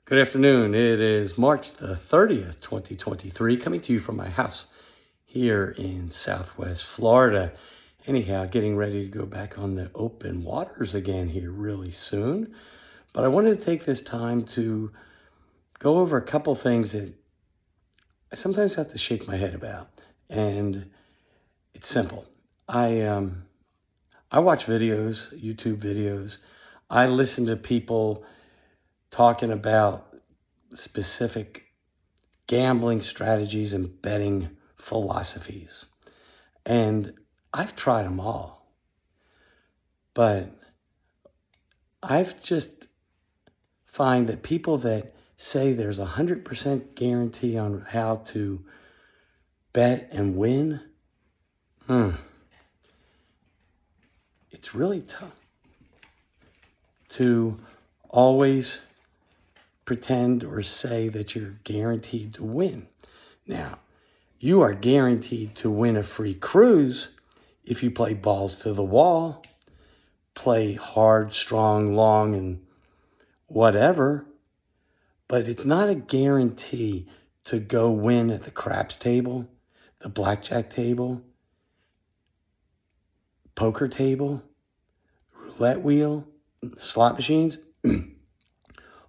Good afternoon. It is March the 30th, 2023, coming to you from my house here in Southwest Florida. Anyhow, getting ready to go back on the open waters again here really soon. But I wanted to take this time to go over a couple things that I sometimes have to shake my head about. And it's simple. I watch videos, YouTube videos. I listen to people talking about specific gambling strategies and betting philosophies. And I've tried them all. But I've just find that people that say there's 100% guarantee on how to bet and win, it's really tough to always pretend or say that you're guaranteed to win. Now, you are guaranteed to win a free cruise if you play balls to the wall, play hard, strong, long, and whatever, but it's not a guarantee to go win at the craps table, the blackjack table, poker table, roulette wheel, slot machines,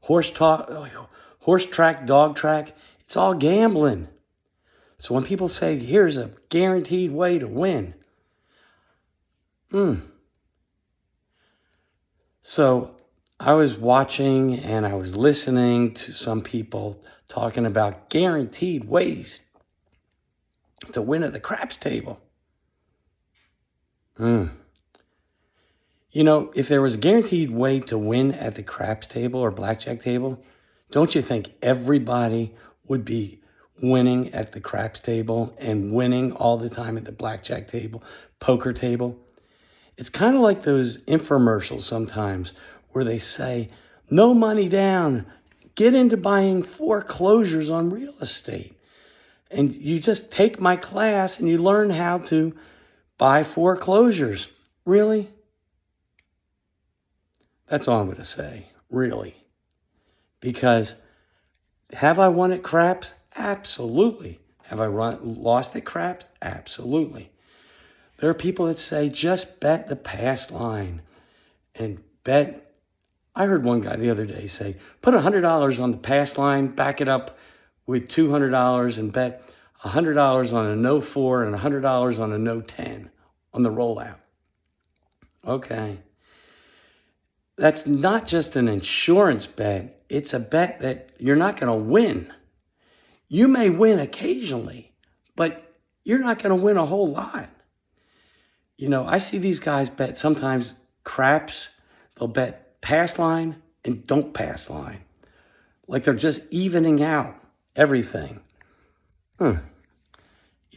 horse track, dog track. It's all gambling. So when people say, here's a guaranteed way to win, So I was watching and I was listening to some people talking about guaranteed ways to win at the craps table. You know, if there was a guaranteed way to win at the craps table or blackjack table, don't you think everybody would be winning at the craps table and winning all the time at the blackjack table, poker table? It's kind of like those infomercials sometimes where they say, no money down, get into buying foreclosures on real estate. And you just take my class and you learn how to buy foreclosures. Really? That's all I'm going to say, really. Because have I won at craps? Absolutely. Have I lost at craps? Absolutely. There are people that say, just bet the pass line and bet. I heard one guy the other day say, put $100 on the pass line, back it up with $200 and bet $100 on a no 4 and $100 on a no 10 on the rollout. Okay. That's not just an insurance bet. It's a bet that you're not going to win. You may win occasionally, but you're not going to win a whole lot. You know, I see these guys bet sometimes craps. They'll bet pass line and don't pass line. Like they're just evening out everything. You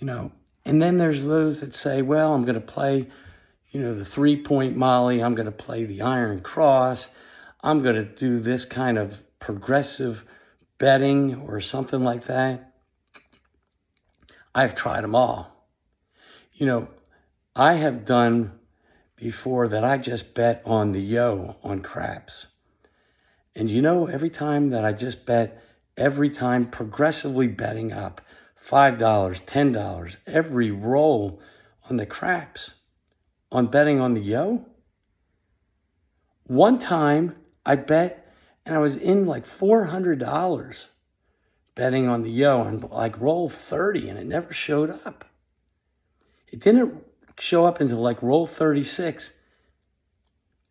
know, and then there's those that say, well, I'm going to play, the 3-point Molly. I'm going to play the Iron Cross. I'm going to do this kind of progressive betting or something like that. I've tried them all. I have done before that I just bet on the yo on craps. And every time that I just bet, every time progressively betting up $5, $10, every roll on the craps, on betting on the yo. One time I bet and I was in like $400 betting on the yo and like roll 30 and it never showed up. It didn't show up until like roll 36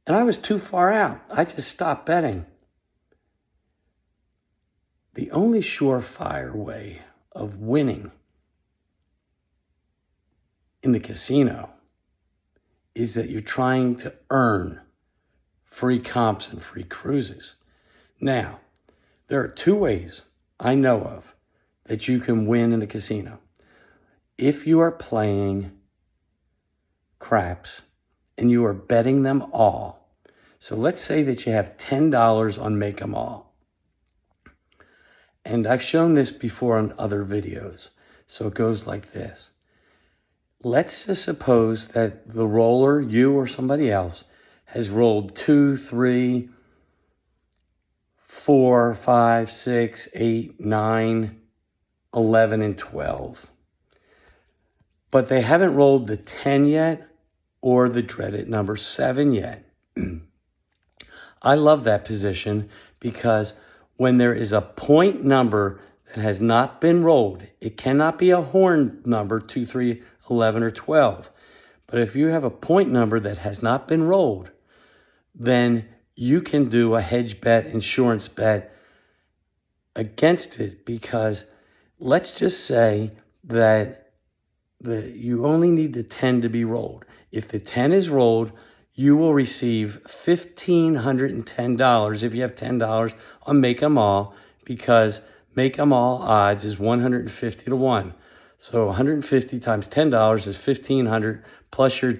and I was too far out. I just stopped betting. The only surefire way of winning in the casino is that you're trying to earn free comps and free cruises. Now, there are two ways I know of that you can win in the casino. If you are playing craps and you are betting them all. So let's say that you have $10 on make 'em all. And I've shown this before on other videos. So it goes like this. Let's just suppose that the roller, you or somebody else, has rolled 2, 3, 4, 5, 6, 8, 9, 11, and 12. But they haven't rolled the 10 yet or the dreaded number 7 yet. I love that position because when there is a point number that has not been rolled, it cannot be a horn number 2, 3, 11, or 12. But if you have a point number that has not been rolled, then you can do a hedge bet, insurance bet against it, because let's just say that you only need the 10 to be rolled. If the 10 is rolled, you will receive $1,510 if you have $10 on Make 'em All, because Make 'em All odds is 150 to 1. So 150 times $10 is $1,500 plus your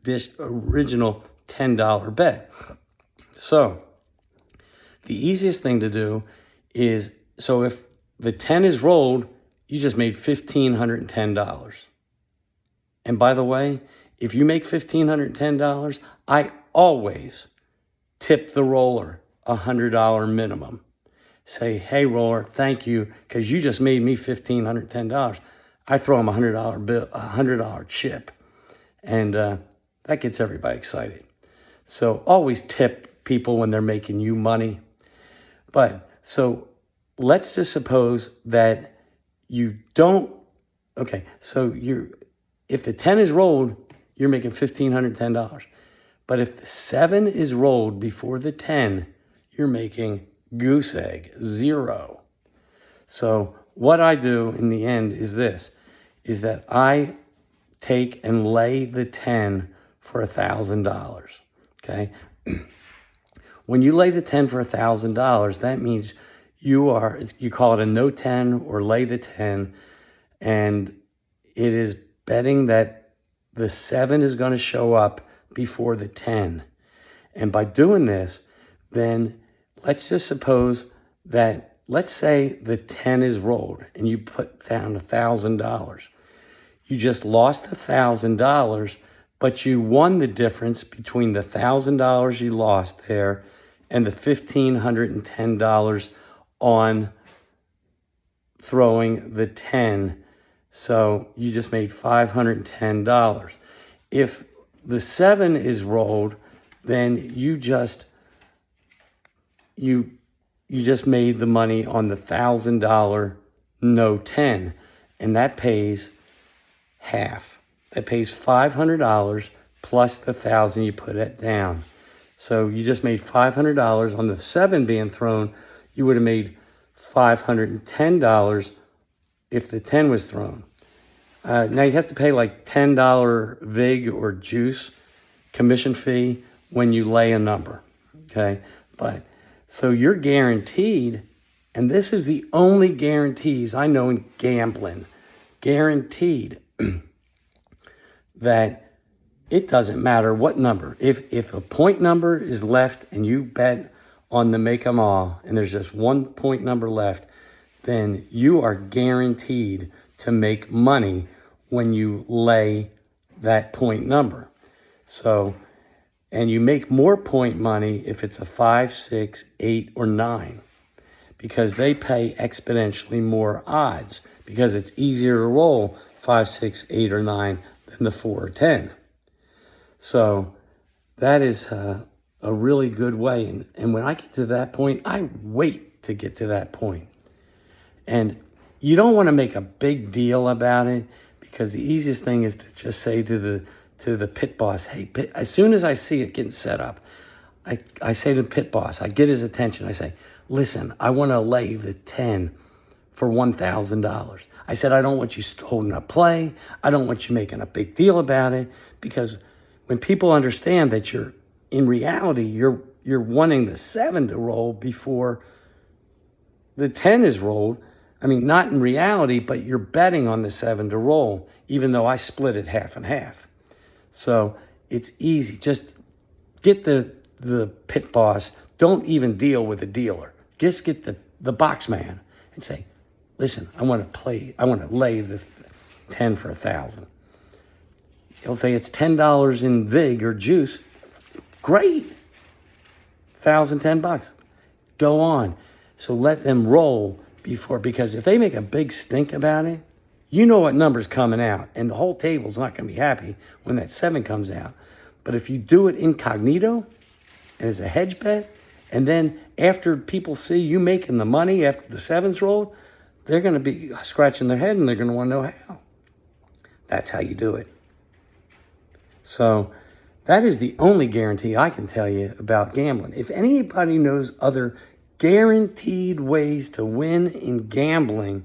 this original $10 bet. So the easiest thing to do is, so if the 10 is rolled, you just made $1,510. And by the way, if you make $1,510, I always tip the roller $100 minimum. Say, hey, roller, thank you, because you just made me $1,510. I throw them a $100 bill, a $100 chip, and that gets everybody excited. So always tip people when they're making you money. But so let's just suppose that you don't. Okay, so if the 10 is rolled, you're making $1,510. But if the 7 is rolled before the 10, you're making goose egg, 0. So what I do in the end is this, is that I take and lay the 10 for $1,000, okay? When you lay the 10 for $1,000, that means you call it a no 10 or lay the 10, and it is betting that the 7 is going to show up before the 10. And by doing this, then let's just suppose that, let's say the 10 is rolled and you put down $1,000. You just lost $1,000, but you won the difference between the $1,000 you lost there and the $1,510 on throwing the 10. So you just made $510. If the 7 is rolled, then you just made the money on the $1,000 no 10, and that pays half. That pays $500 plus the $1,000 you put it down. So you just made $500 on the 7 being thrown. You would have made $510 if the 10 was thrown. Now you have to pay like $10 vig or juice commission fee when you lay a number, okay? But so you're guaranteed, and this is the only guarantees I know in gambling, guaranteed that it doesn't matter what number. If a point number is left and you bet on the Make 'em All and there's just one point number left, then you are guaranteed to make money when you lay that point number. So, and you make more point money if it's a 5, 6, 8, or 9, because they pay exponentially more odds, because it's easier to roll 5, 6, 8, or 9 than the 4 or 10. So that is a really good way. And when I get to that point, I wait to get to that point. And you don't want to make a big deal about it, because the easiest thing is to just say to the pit boss, hey, as soon as I see it getting set up, I say to the pit boss, I get his attention. I say, listen, I want to lay the 10 for $1,000. I said, I don't want you holding a play. I don't want you making a big deal about it, because when people understand that in reality, you're wanting the 7 to roll before the 10 is rolled. I mean, not in reality, but you're betting on the 7 to roll, even though I split it half and half. So it's easy. Just get the pit boss. Don't even deal with the dealer. Just get the box man and say, listen, I want to lay the 10 for $1,000. He'll say it's $10 in vig or juice. Great. $1,010. go on. So let them roll before, because if they make a big stink about it, you know what number's coming out, and the whole table's not going to be happy when that 7 comes out. But if you do it incognito and as a hedge bet, and then after people see you making the money after the 7's rolled, they're going to be scratching their head and they're going to want to know how. That's how you do it. So that is the only guarantee I can tell you about gambling. If anybody knows other guaranteed ways to win in gambling,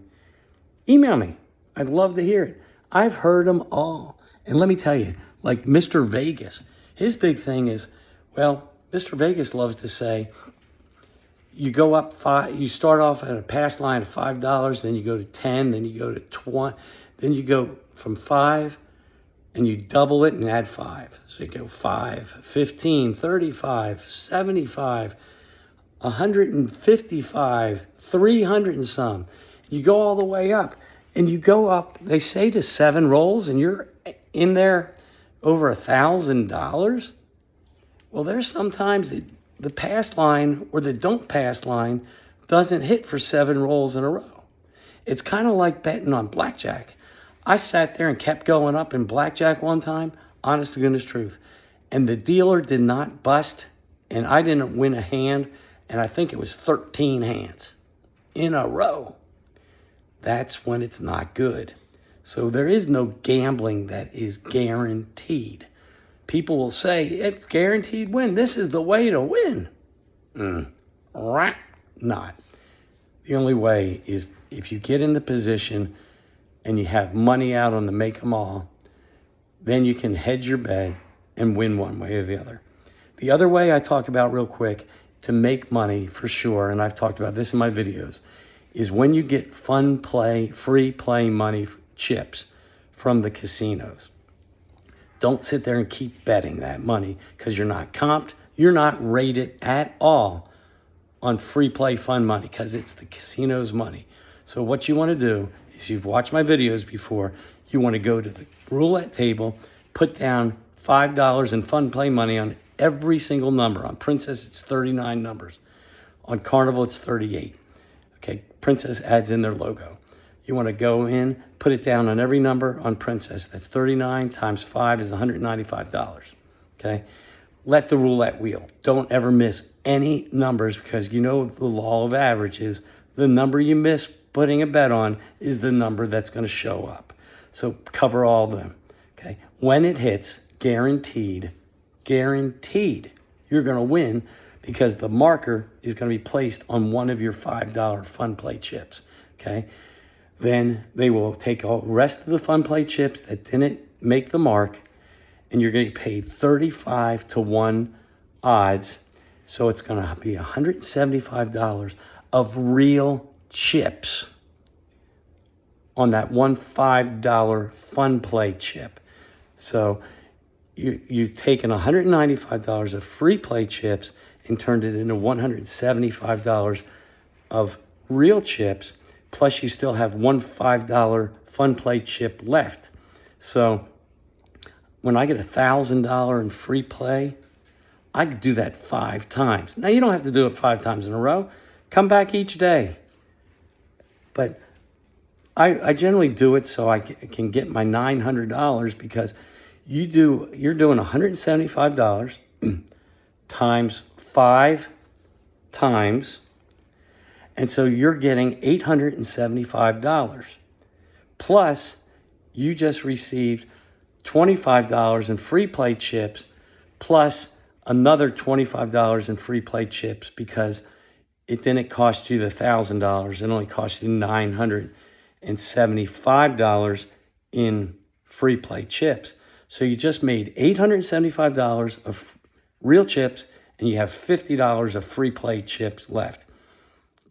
email me. I'd love to hear it. I've heard them all. And let me tell you, like Mr. Vegas, his big thing is, well, Mr. Vegas loves to say, you go up you start off at a pass line of $5, then you go to 10, then you go to 20, then you go from 5 and you double it and add 5. So you go 5, 15, 35, 75, 155, 300 and some. You go all the way up. And you go up, they say to 7 rolls, and you're in there over $1,000. Well, there's sometimes the pass line or the don't pass line doesn't hit for 7 rolls in a row. It's kind of like betting on blackjack. I sat there and kept going up in blackjack one time, honest to goodness truth. And the dealer did not bust, and I didn't win a hand, and I think it was 13 hands in a row. That's when it's not good. So there is no gambling that is guaranteed. People will say, it's guaranteed win. This is the way to win. Not. The only way is if you get in the position and you have money out on the make 'em all, then you can hedge your bet and win one way or the other. The other way I talk about real quick to make money for sure, and I've talked about this in my videos, is when you get fun play, free play money chips from the casinos. Don't sit there and keep betting that money because you're not comped. You're not rated at all on free play fun money because it's the casino's money. So what you want to do is, you've watched my videos before, you want to go to the roulette table, put down $5 in fun play money on every single number. On Princess, it's 39 numbers. On Carnival, it's 38. Okay, Princess adds in their logo. You want to go in, put it down on every number on Princess. That's 39 times 5 is $195. Okay, let the roulette wheel. Don't ever miss any numbers, because you know the law of averages. The number you miss putting a bet on is the number that's going to show up. So cover all of them. Okay, when it hits, guaranteed, you're going to win, because the marker is going to be placed on one of your $5 fun play chips, okay? Then they will take all the rest of the fun play chips that didn't make the mark, and you're going to get paid 35 to 1 odds. So it's going to be $175 of real chips on that one $5 fun play chip. So you've taken $195 of free play chips and turned it into $175 of real chips, plus you still have one $5 fun play chip left. So when I get $1,000 in free play, I could do that 5 times. Now, you don't have to do it 5 times in a row. Come back each day. But I generally do it so I can get my $900, because you're doing $175 times 5 times, and so you're getting $875. Plus, you just received $25 in free play chips, plus another $25 in free play chips, because it didn't cost you the $1,000. It only cost you $975 in free play chips. So you just made $875 of real chips, and you have $50 of free play chips left.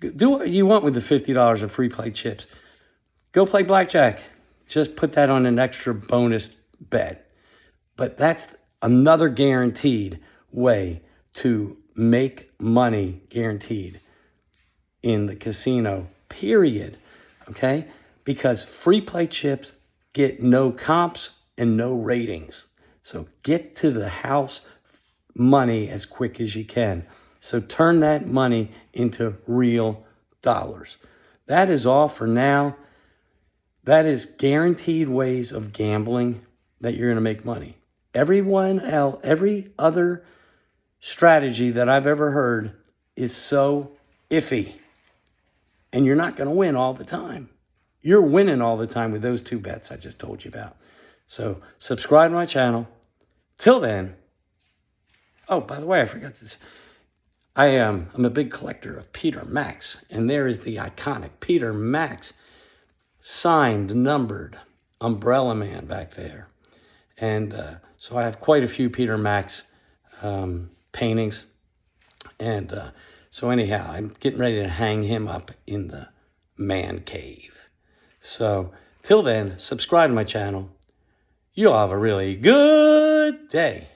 Do what you want with the $50 of free play chips. Go play blackjack. Just put that on an extra bonus bet. But that's another guaranteed way to make money, guaranteed, in the casino, period. Okay? Because free play chips get no comps and no ratings. So get to the house money as quick as you can. So turn that money into real dollars. That is all for now. That is guaranteed ways of gambling that you're going to make money. Every other strategy that I've ever heard is so iffy. And you're not going to win all the time. You're winning all the time with those two bets I just told you about. So subscribe to my channel. Till then, oh, by the way, I forgot this. I'm a big collector of Peter Max, and there is the iconic Peter Max signed, numbered Umbrella Man back there. And so I have quite a few Peter Max paintings. And so anyhow, I'm getting ready to hang him up in the man cave. So till then, subscribe to my channel. You all have a really good day.